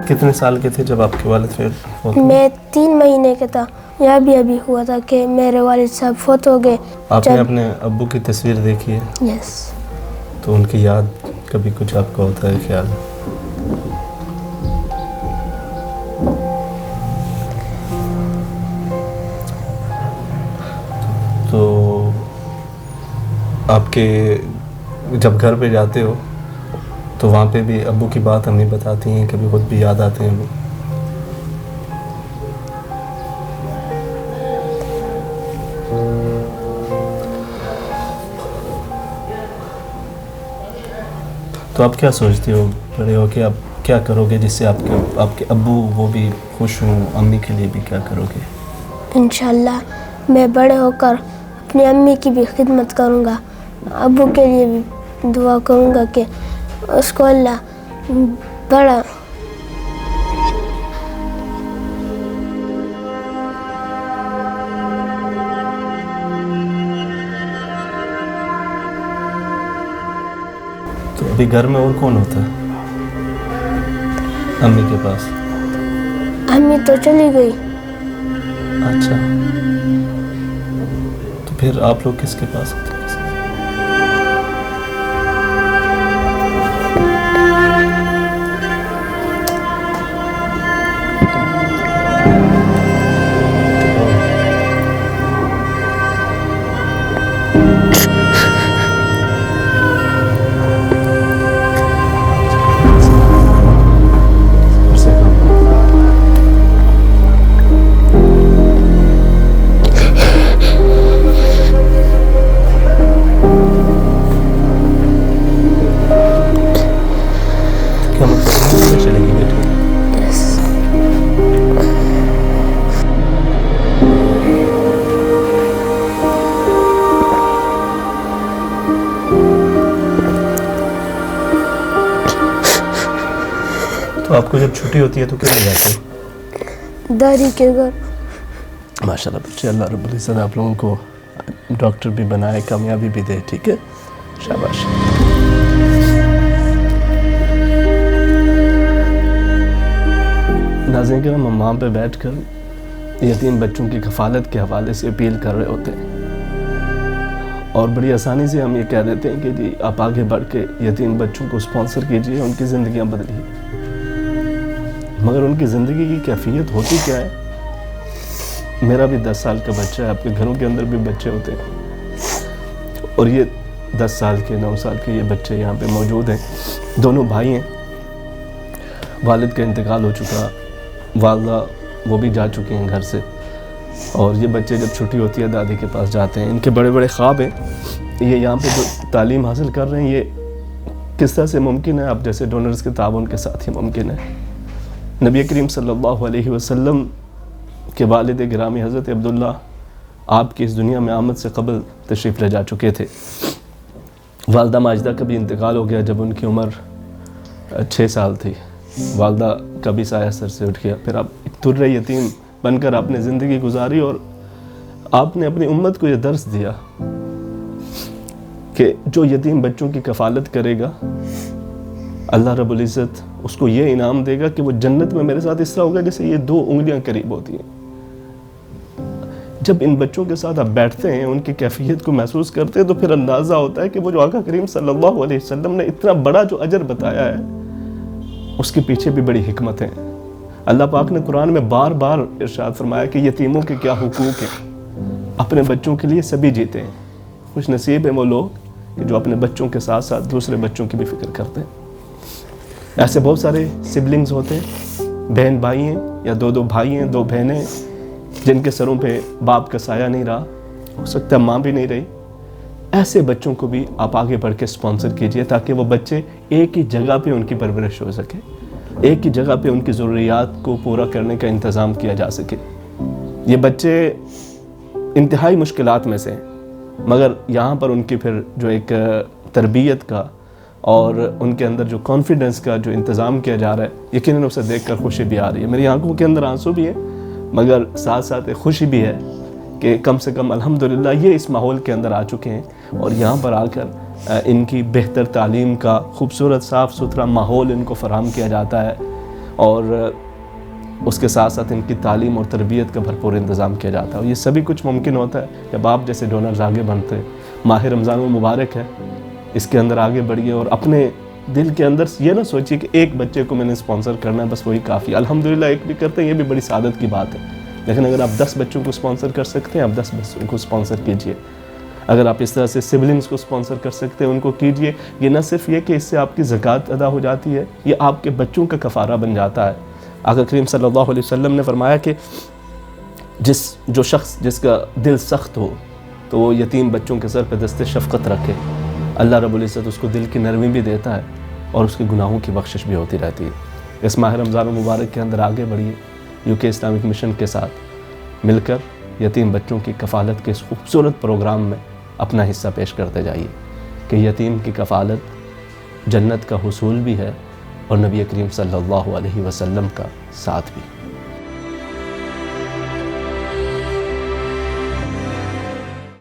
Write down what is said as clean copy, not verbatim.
کتنے سال کے تھے جب آپ کے والد فوت ہوئے؟ میں 3 مہینے کا تھا. یہ ابھی ہوا تھا کہ میرے والد صاحب فوت ہو گئے. آپ نے اپنے ابو کی تصویر دیکھی ہے؟ یس. تو ان کی یاد کبھی کچھ آپ کا ہوتا ہے خیال؟ تو آپ کے جب گھر پہ جاتے ہو تو وہاں پہ بھی ابو کی بات امی بتاتی ہیں، کبھی خود بھی یاد آتے ہیں وہ؟ تو آپ کیا سوچتے ہو بڑے ہو کہ آپ کیا کرو گے جس سے آپ کے ابو وہ بھی خوش ہوں، امی کے لیے بھی کیا کرو گے؟ انشاءاللہ میں بڑے ہو کر اپنی امی کی بھی خدمت کروں گا، ابو کے لیے بھی دعا کروں گا کہ اس کو اللہ بڑا تو ابھی گھر میں اور کون ہوتا ہے امی کے پاس؟ امی تو چلی گئی. اچھا، تو پھر آپ لوگ کس کے پاس ہوتے ہیں؟ تو آپ کو جب چھٹی ہوتی ہے تو کدھر جاتے ہو؟ دادی کے گھر. ماشاء اللہ بچے، اللہ رب العزت آپ لوگوں کو ڈاکٹر بھی بنائے، کامیابی بھی دے. ٹھیک ہے، شاباش. ناظرین کرام، ہم وہاں پہ بیٹھ کر یتیم بچوں کی کفالت کے حوالے سے اپیل کر رہے ہوتے ہیں، اور بڑی آسانی سے ہم یہ کہہ دیتے ہیں کہ جی آپ آگے بڑھ کے یتیم بچوں کو اسپانسر کیجئے، ان کی زندگیاں بدلیے. مگر ان کی زندگی کی کیفیت ہوتی کیا ہے؟ میرا بھی 10 سال کا بچہ ہے، آپ کے گھروں کے اندر بھی بچے ہوتے ہیں، اور یہ 10 سال کے 9 سال کے یہ بچے یہاں پہ موجود ہیں. دونوں بھائی ہیں، والد کا انتقال ہو چکا، والدہ وہ بھی جا چکی ہیں گھر سے، اور یہ بچے جب چھٹی ہوتی ہے دادی کے پاس جاتے ہیں. ان کے بڑے بڑے خواب ہیں، یہ یہاں پہ جو تعلیم حاصل کر رہے ہیں یہ کس طرح سے ممکن ہے؟ آپ جیسے ڈونرز کے تعاون کے ساتھ ہی ممکن ہے. نبی کریم صلی اللہ علیہ وسلم کے والد گرامی حضرت عبداللہ آپ کی اس دنیا میں آمد سے قبل تشریف لے جا چکے تھے. والدہ ماجدہ کا بھی انتقال ہو گیا جب ان کی عمر 6 سال تھی. والدہ کا بھی سایہ سر سے اٹھ گیا. پھر آپ ایک ترے یتیم بن کر آپ نے زندگی گزاری، اور آپ نے اپنی امت کو یہ درس دیا کہ جو یتیم بچوں کی کفالت کرے گا اللہ رب العزت اس کو یہ انعام دے گا کہ وہ جنت میں میرے ساتھ اس طرح ہوگا جیسے یہ 2 انگلیاں قریب ہوتی ہیں. جب ان بچوں کے ساتھ آپ بیٹھتے ہیں، ان کی کیفیت کو محسوس کرتے ہیں، تو پھر اندازہ ہوتا ہے کہ وہ جو آقا کریم صلی اللہ علیہ وسلم نے اتنا بڑا جو اجر بتایا ہے اس کے پیچھے بھی بڑی حکمت ہے. اللہ پاک نے قرآن میں بار بار ارشاد فرمایا کہ یتیموں کے کیا حقوق ہیں، اپنے بچوں کے لیے سبھی جیتے ہیں. خوش نصیب ہیں وہ لوگ کہ جو اپنے بچوں کے ساتھ ساتھ دوسرے بچوں کی بھی فکر کرتے ہیں. ایسے بہت سارے سبلنگز ہوتے ہیں، بہن بھائی ہیں یا 2 بھائی ہیں، 2 بہنیں، جن کے سروں پہ باپ کا سایہ نہیں رہا، ہو سکتا ہے ماں بھی نہیں رہی. ایسے بچوں کو بھی آپ آگے بڑھ کے سپانسر کیجئے تاکہ وہ بچے ایک ہی جگہ پہ ان کی پرورش ہو سکے، ایک ہی جگہ پہ ان کی ضروریات کو پورا کرنے کا انتظام کیا جا سکے. یہ بچے انتہائی مشکلات میں سے ہیں، مگر یہاں پر ان کی پھر جو ایک تربیت کا اور ان کے اندر جو کانفیڈنس کا جو انتظام کیا جا رہا ہے، یقیناً اسے دیکھ کر خوشی بھی آ رہی ہے. میری آنکھوں کے اندر آنسو بھی ہیں، مگر ساتھ ساتھ ایک خوشی بھی ہے کہ کم سے کم الحمدللہ یہ اس ماحول کے اندر آ چکے ہیں، اور یہاں پر آ کر ان کی بہتر تعلیم کا خوبصورت صاف ستھرا ماحول ان کو فراہم کیا جاتا ہے. اور اس کے ساتھ ساتھ ان کی تعلیم اور تربیت کا بھرپور انتظام کیا جاتا ہے. اور یہ سبھی کچھ ممکن ہوتا ہے جب آپ جیسے ڈونرز آگے بڑھتے ہیں. ماہ رمضان المبارک ہے, اس کے اندر آگے بڑھیے اور اپنے دل کے اندر یہ نہ سوچیے کہ ایک بچے کو میں نے اسپانسر کرنا ہے بس وہی کافی. الحمدللہ ایک بھی کرتے ہیں, یہ بھی بڑی سعادت کی بات ہے. لیکن اگر آپ 10 بچوں کو اسپانسر کر سکتے ہیں, آپ 10 بچوں کو اسپانسر کیجئے. اگر آپ اس طرح سے سبلنگز کو اسپانسر کر سکتے ہیں, ان کو کیجئے. یہ نہ صرف یہ کہ اس سے آپ کی زکوٰۃ ادا ہو جاتی ہے, یہ آپ کے بچوں کا کفارہ بن جاتا ہے. آقا کریم صلی اللہ علیہ وسلم نے فرمایا کہ جو شخص جس کا دل سخت ہو تو وہ یتیم بچوں کے سر پہ دست شفقت رکھے, اللہ رب العزت اس کو دل کی نرمی بھی دیتا ہے اور اس کے گناہوں کی بخشش بھی ہوتی رہتی ہے. اس ماہ رمضان المبارک کے اندر آگے بڑھیے. UK اسلامک مشن کے ساتھ مل کر یتیم بچوں کی کفالت کے اس خوبصورت پروگرام میں اپنا حصہ پیش کرتے جائیے کہ یتیم کی کفالت جنت کا حصول بھی ہے اور نبی کریم صلی اللہ علیہ وسلم کا ساتھ بھی.